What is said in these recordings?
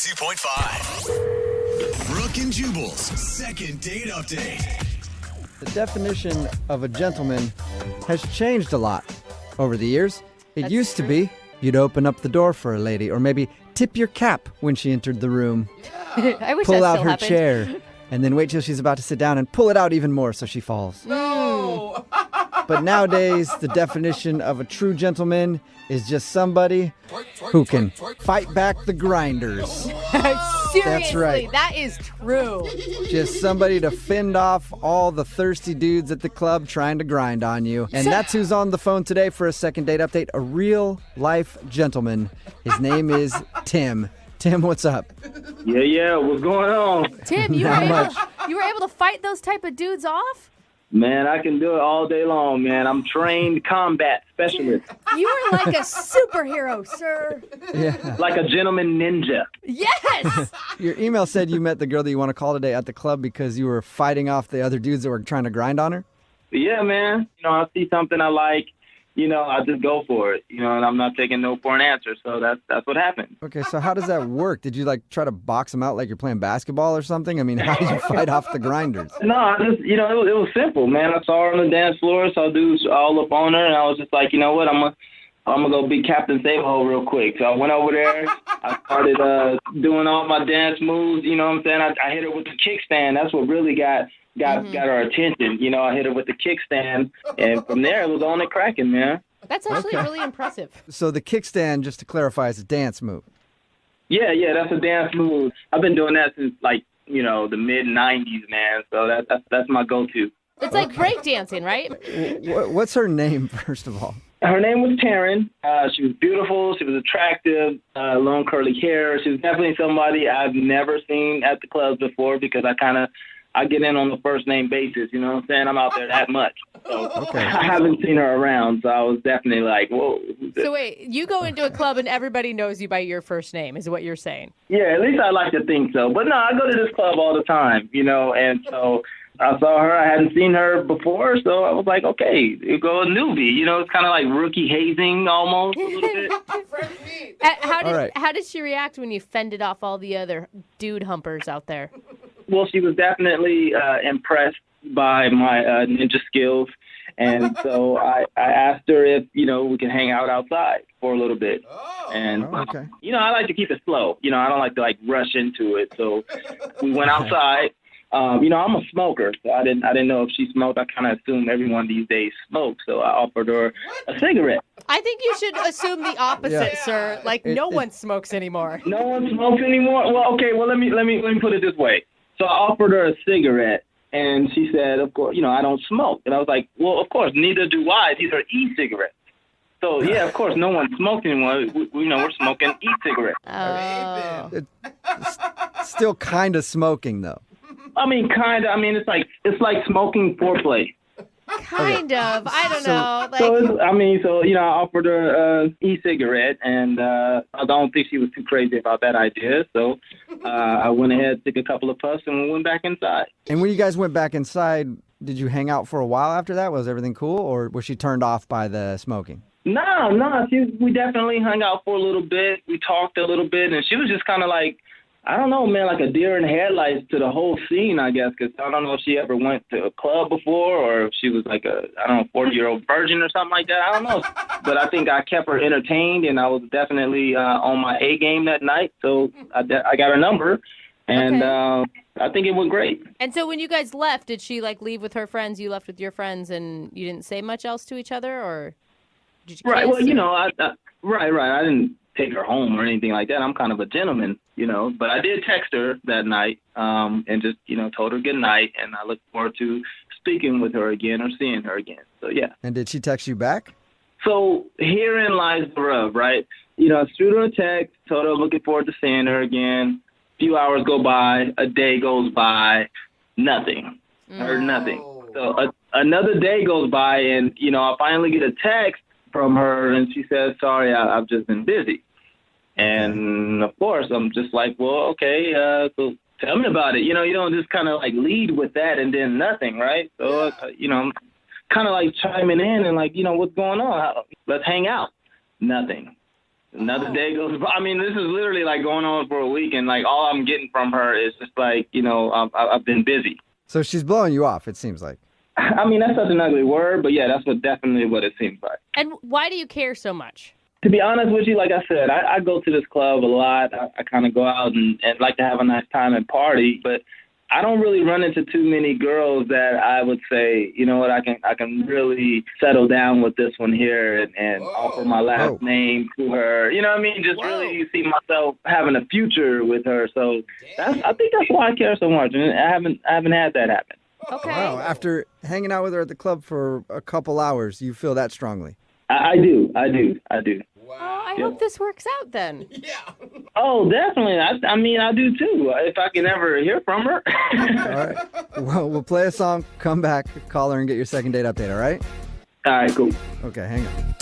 92.5. Brooke and Jubal's second date update. The definition of a gentleman has changed a lot over the years. It used to be you'd open up the door for a lady or maybe tip your cap when she entered the room. I wish Pull that out still her happened. chair and then wait till she's about to sit down and pull it out even more so she falls. No. But nowadays, the definition of a true gentleman is just somebody who can fight back the grinders. Seriously, That's right. that is true. Just somebody to fend off all the thirsty dudes at the club trying to grind on you. And that's who's on the phone today for a second date update, a real life gentleman. His name is Tim. Tim, what's up? Yeah, what's going on? Tim, you were able to fight those type of dudes off? Man, I can do it all day long, man. I'm trained combat specialist. You were like a superhero, sir. Yeah. Like a gentleman ninja. Yes. Your email said you met the girl that you want to call today at the club because you were fighting off the other dudes that were trying to grind on her? Yeah, man. I see something I like, I just go for it, and I'm not taking no for an answer. So that's what happened. Okay, so how does that work? Did you try to box them out like you're playing basketball or something? I mean, how did you fight off the grinders? No, I just, it was simple, man. I saw her on the dance floor, so dudes all up on her, and I was just like, you know what, I'm gonna go be Captain Save-Ho real quick. So I went over there. I started doing all my dance moves. You know what I'm saying? I hit her with the kickstand. That's what really got her attention. I hit her with the kickstand, and from there it was on and cracking, man. That's actually really impressive. So the kickstand, just to clarify, is a dance move. Yeah, that's a dance move. I've been doing that since the mid '90s, man. So that's my go-to. It's like breakdancing, right? What's her name, first of all? Her name was Taryn. She was beautiful. She was attractive, long curly hair. She was definitely somebody I've never seen at the clubs before because I get in on the first name basis. You know what I'm saying? I'm out there that much. So Okay. I haven't seen her around. So I was definitely like, whoa. Who's this? So wait, you go into a club and everybody knows you by your first name, is what you're saying? Yeah, at least I like to think so. But no, I go to this club all the time, and so I saw her. I hadn't seen her before, so I was like, okay, you go a newbie. It's kind of like rookie hazing almost a little bit. How did she react when you fended off all the other dude humpers out there? Well, she was definitely impressed by my ninja skills. And so I asked her if, we can hang out outside for a little bit. And, okay. I like to keep it slow. I don't like to rush into it. So we went outside. I'm a smoker, so I didn't know if she smoked. I kind of assume everyone these days smokes, so I offered her a cigarette. I think you should assume the opposite, sir. No one smokes anymore. No one smokes anymore? Well, okay, let me put it this way. So I offered her a cigarette, and she said, of course, I don't smoke. And I was like, well, of course, neither do I. These are e-cigarettes. So, yeah, of course, no one smokes anymore. We're smoking e-cigarettes. Oh. It's still kind of smoking, though. I mean, kind of. I mean, it's like smoking foreplay. Kind of. I don't know. I offered her e-cigarette, and I don't think she was too crazy about that idea. So I went ahead, took a couple of puffs, and we went back inside. And when you guys went back inside, did you hang out for a while after that? Was everything cool, or was she turned off by the smoking? No. We definitely hung out for a little bit. We talked a little bit, and she was just kind of like, I don't know, man, like a deer in headlights to the whole scene, I guess, because I don't know if she ever went to a club before or if she was like a 40-year-old virgin or something like that. I don't know. But I think I kept her entertained, and I was definitely on my A game that night. So I got her number, and I think it went great. And so when you guys left, did she leave with her friends? You left with your friends, and you didn't say much else to each other, or did you? Right. Well, right. I didn't take her home or anything like that. I'm kind of a gentleman, but I did text her that night and just, told her good night, and I look forward to speaking with her again or seeing her again. So, yeah. And did she text you back? So herein lies the rub, right? I shoot her a text, told her I'm looking forward to seeing her again. A few hours go by, a day goes by, nothing. Heard nothing. So another day goes by, and, I finally get a text from her, and she says, sorry, I've just been busy. And, of course, I'm just like, well, okay, so tell me about it. You don't just kind of lead with that and then nothing, right? So, I'm kind of chiming in and what's going on? Let's hang out. Nothing. Another day goes by. I mean, this is literally like going on for a week, and like all I'm getting from her is just like, I've been busy. So she's blowing you off, it seems like. I mean, that's such an ugly word, but yeah, that's definitely what it seems like. And why do you care so much? To be honest with you, like I said, I go to this club a lot. I kind of go out and like to have a nice time and party, but I don't really run into too many girls that I would say, you know what, I can really settle down with this one here and offer my last name to her. You know what I mean? Just really see myself having a future with her. So I think that's why I care so much. And I haven't had that happen. Okay. Wow, after hanging out with her at the club for a couple hours, you feel that strongly? I do. Oh, I hope this works out then. Yeah. Oh, definitely. I mean, I do too. If I can ever hear from her. All right. Well, we'll play a song, come back, call her, and get your second date update, all right? All right, cool. Okay, hang on.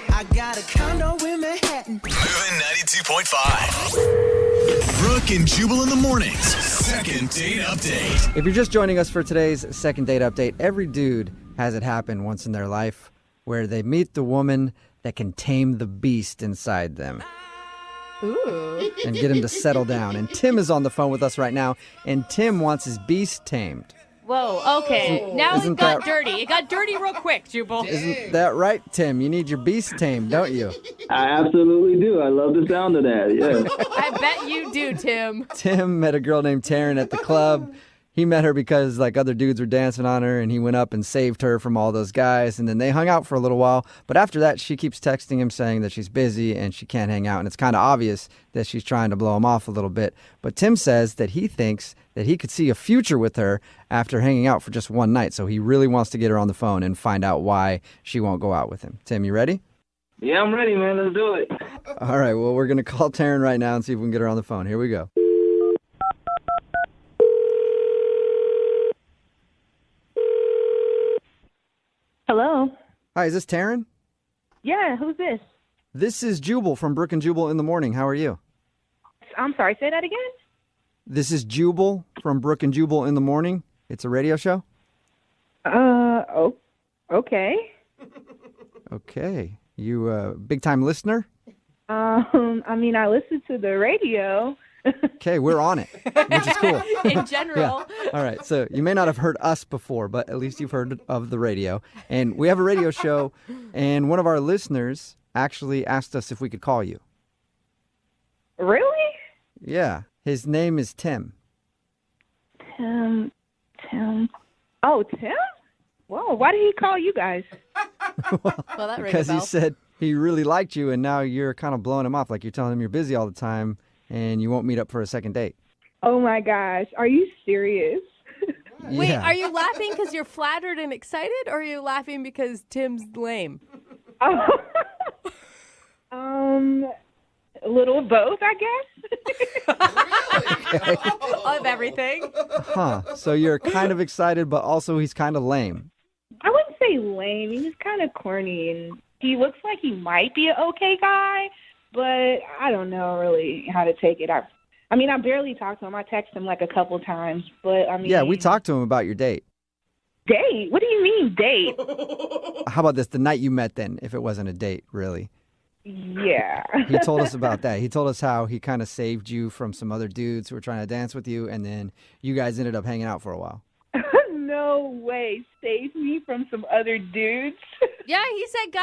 I got a condo in Manhattan. Moving 92.5. Brooke and Jubal in the mornings. Second date update. If you're just joining us for today's second date update, every dude has it happen once in their life where they meet the woman that can tame the beast inside them. Ooh. And get him to settle down. And Tim is on the phone with us right now, and Tim wants his beast tamed. Whoa, okay. Now it Isn't got that- dirty. It got dirty real quick, Jubal. Isn't that right, Tim? You need your beast tamed, don't you? I absolutely do. I love the sound of that. Yeah. I bet you do, Tim. Tim met a girl named Taryn at the club. He met her because like other dudes were dancing on her, and he went up and saved her from all those guys, and then they hung out for a little while. But after that, she keeps texting him saying that she's busy and she can't hang out, and it's kind of obvious that she's trying to blow him off a little bit. But Tim says that he thinks that he could see a future with her after hanging out for just one night, so he really wants to get her on the phone and find out why she won't go out with him. Tim, you ready? Yeah, I'm ready, man. Let's do it. All right, well, we're going to call Taryn right now and see if we can get her on the phone. Here we go. Hello. Hi, is this Taryn? Yeah, who's this? This is Jubal from Brooke and Jubal in the Morning. How are you? I'm sorry, say that again? This is Jubal from Brooke and Jubal in the Morning. It's a radio show. Okay. Okay. You a big-time listener? I mean, I listen to the radio. Okay, we're on it, which is cool. In general. All right, so you may not have heard us before, but at least you've heard of the radio. And we have a radio show, and one of our listeners actually asked us if we could call you. Really? Yeah, his name is Tim. Tim. Oh, Tim? Whoa, why did he call you guys? Well, that rang a Because he bell. said he really liked you, and now you're kind of blowing him off, like you're telling him you're busy all the time, and you won't meet up for a second date. Oh, my gosh. Are you serious? Wait, Yeah. are you laughing because you're flattered and excited, or are you laughing because Tim's lame? A little of both, I guess. Of everything. Huh. So you're kind of excited, but also he's kind of lame. I wouldn't say lame. He was kind of corny, and he looks like he might be an okay guy, but I don't know really how to take it. I mean, I barely talked to him. I texted him like a couple times, but I mean... Yeah, we talked to him about your date. Date? What do you mean, date? How about this? The night you met then, if it wasn't a date, really. Yeah. He told us about that. He told us how he kind of saved you from some other dudes who were trying to dance with you, and then you guys ended up hanging out for a while. No way. Save me from some other dudes? Yeah, he said,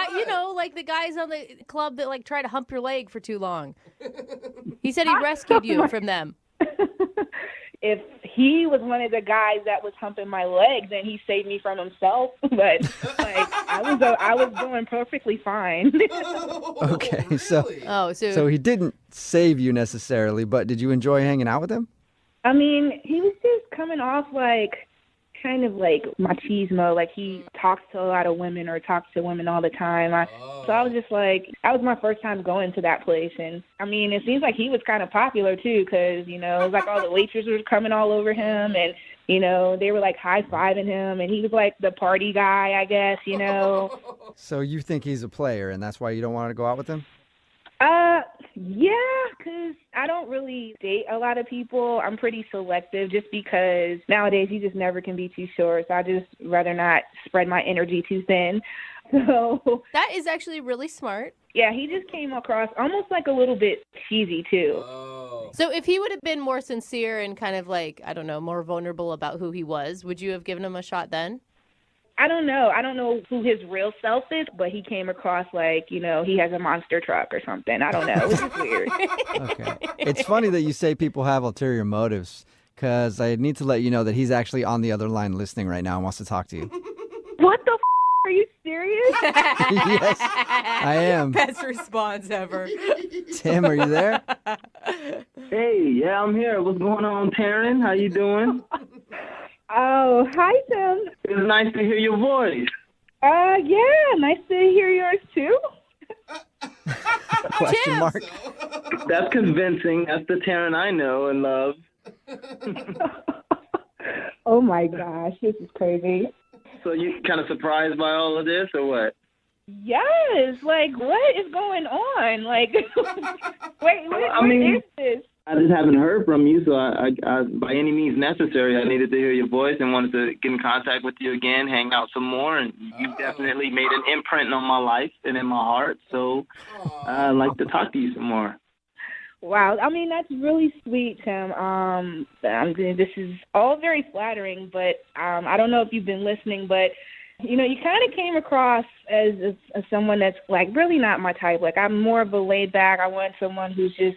like the guys on the club that like try to hump your leg for too long. He said he rescued you from them. If he was one of the guys that was humping my leg, then he saved me from himself. But like, I was doing perfectly fine. Okay, so So he didn't save you necessarily, but did you enjoy hanging out with him? I mean, he was just coming off like kind of like machismo. Like he talks to a lot of women or talks to women all the time. So I was just like, that was my first time going to that place. And I mean, it seems like he was kind of popular too, because, it was like all the waitresses were coming all over him, and, they were like high-fiving him, and he was like the party guy, I guess, So you think he's a player, and that's why you don't want to go out with him? Yeah, because I don't really date a lot of people. I'm pretty selective just because nowadays you just never can be too sure. So I just rather not spread my energy too thin. So, That is actually really smart. yeah, he just came across almost like a little bit cheesy, too. So if he would have been more sincere and kind of like, I don't know, more vulnerable about who he was, would you have given him a shot then? I don't know. I don't know who his real self is, but he came across like, he has a monster truck or something. I don't know. It was just weird. Okay. It's funny that you say people have ulterior motives, because I need to let you know that he's actually on the other line listening right now and wants to talk to you. What the Are you serious? Yes, I am. Best response ever. Tim, are you there? Hey, yeah, I'm here. What's going on, Taryn? How you doing? Oh, hi, Tim. It's nice to hear your voice. Yeah, nice to hear yours, too. Question mark. That's convincing. That's the Taryn I know and love. Oh, my gosh. This is crazy. So you kind of surprised by all of this, or what? Yes. Like, what is going on? Like, wait, what is this? I just haven't heard from you, so I, by any means necessary, I needed to hear your voice and wanted to get in contact with you again, hang out some more, and you've definitely made an imprint on my life and in my heart, so I'd like to talk to you some more. Wow. I mean, that's really sweet, Tim. This is all very flattering, but I don't know if you've been listening, but you kind of came across as someone that's, like, really not my type. Like, I'm more of a laid back. I want someone who's just,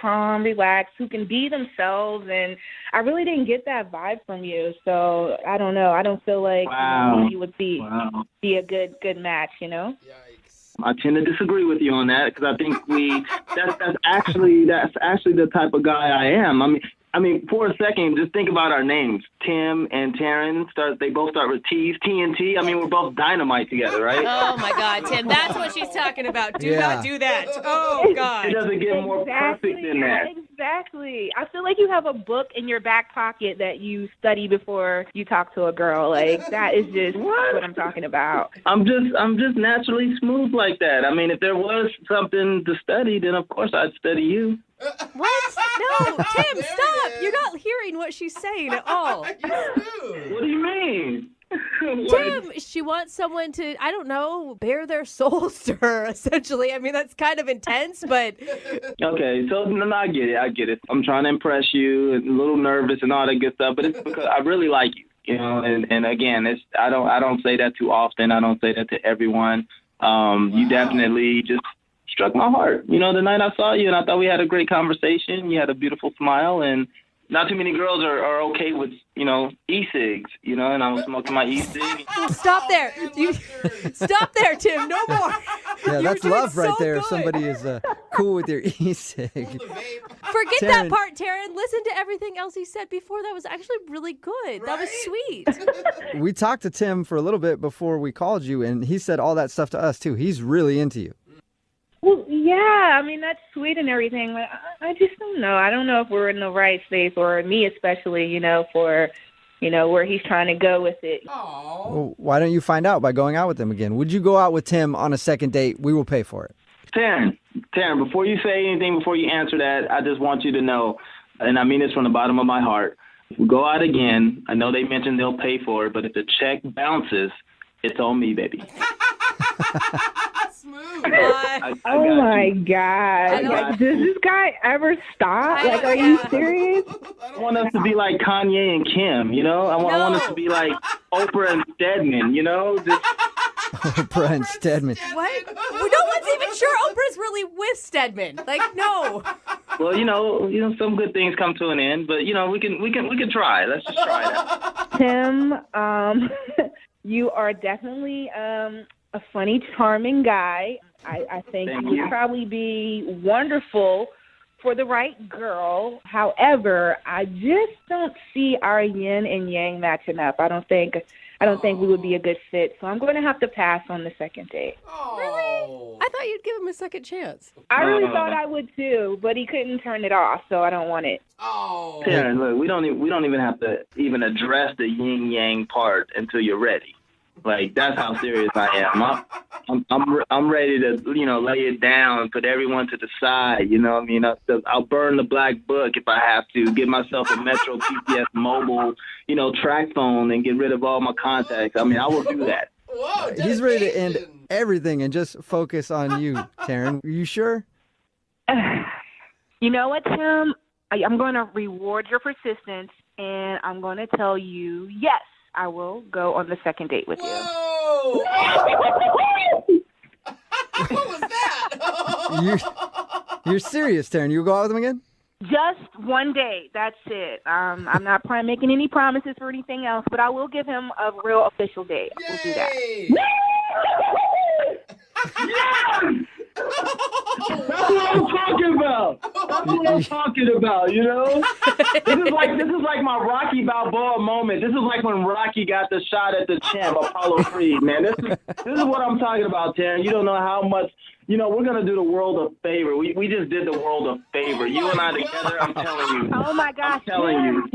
calm, relaxed, who can be themselves. And I really didn't get that vibe from you. So I don't know. I don't feel like you would be a good match, I tend to disagree with you on that because I think that's actually the type of guy I am. I mean, for a second, just think about our names. Tim and Taryn, they both start with T's, TNT. I mean, we're both dynamite together, right? Oh, my God, Tim. That's what she's talking about. Do not do that. Oh, It God. doesn't get more perfect than that. Exactly. I feel like you have a book in your back pocket that you study before you talk to a girl. Like, that is just what I'm talking about. I'm just naturally smooth like that. I mean, if there was something to study, then of course I'd study you. What? No, Tim, stop. You're not hearing what she's saying at all. What do you mean? Tim, she wants someone to, I don't know, bare their souls to her, essentially. I mean, that's kind of intense, but... Okay, so no, I get it. I'm trying to impress you, and a little nervous and all that good stuff, but it's because I really like you, and again, I don't say that too often. I don't say that to everyone. You definitely just struck my heart. The night I saw you, and I thought we had a great conversation. You had a beautiful smile, and not too many girls are okay with, e-cigs, and I was smoking my e-cig. Stop there. Stop there, Tim. No more. Yeah, that's love right there. Good. If somebody is cool with your e-cig. Forget that part, Taryn. Listen to everything else he said before. That was actually really good. Right? That was sweet. We talked to Tim for a little bit before we called you, and he said all that stuff to us, too. He's really into you. Well, yeah, I mean, that's sweet and everything, but I just don't know. I don't know if we're in the right space, or me especially, for, where he's trying to go with it. Well, why don't you find out by going out with him again? Would you go out with Tim on a second date? We will pay for it. Taryn, before you say anything, before you answer that, I just want you to know, and I mean this from the bottom of my heart, if we go out again, I know they mentioned they'll pay for it, but if the check bounces, it's on me, baby. Oh my God. Like, does this guy ever stop? Like, are you serious? I want us to be like Kanye and Kim, I want us to be like Oprah and Stedman, just... Oprah and Stedman. What? No one's even sure Oprah's really with Stedman. Like, no. Well, some good things come to an end, but we can try. Let's just try that. Tim, you are definitely a funny, charming guy. I think you would probably be wonderful for the right girl. However, I just don't see our yin and yang matching up. I don't think we would be a good fit. So I'm going to have to pass on the second date. Really? I thought you'd give him a second chance. I really thought I would too, but he couldn't turn it off, so I don't want it. Oh. Taryn, look, we don't even have to even address the yin yang part until you're ready. Like, that's how serious I am. I'm ready to, lay it down, put everyone to the side, I'll burn the black book if I have to, get myself a Metro PCS mobile, track phone and get rid of all my contacts. I mean, I will do that. Whoa, He's ready to end dedication. everything and just focus on you, Taryn. Are you sure? You know what, Tim? I'm going to reward your persistence, and I'm going to tell you, yes, I will go on the second date with you. Whoa! What was that? You're serious, Taryn. You go out with him again? Just one day. That's it. I'm not making any promises or anything else, but I will give him a real official date. We'll do that. Yay! That's what I'm talking about. That's what I'm talking about, you know? This is like my Rocky Balboa moment. This is like when Rocky got the shot at the champ, Apollo Creed, man. This is what I'm talking about, Taryn. You don't know how much, you know, we're going to do the world a favor. We just did the world a favor. You and I together, I'm telling you. Oh, my gosh. I'm telling you.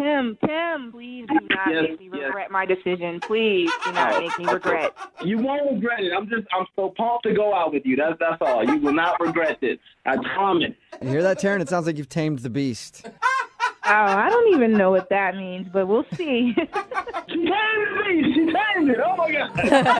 Tim, please do not make me regret my decision. Please do not make me regret. You won't regret it. I'm so pumped to go out with you. That's all. You will not regret this. I promise. You hear that, Taryn? It sounds like you've tamed the beast. Oh, I don't even know what that means, but we'll see. She tamed me. She tamed it. Oh, my God.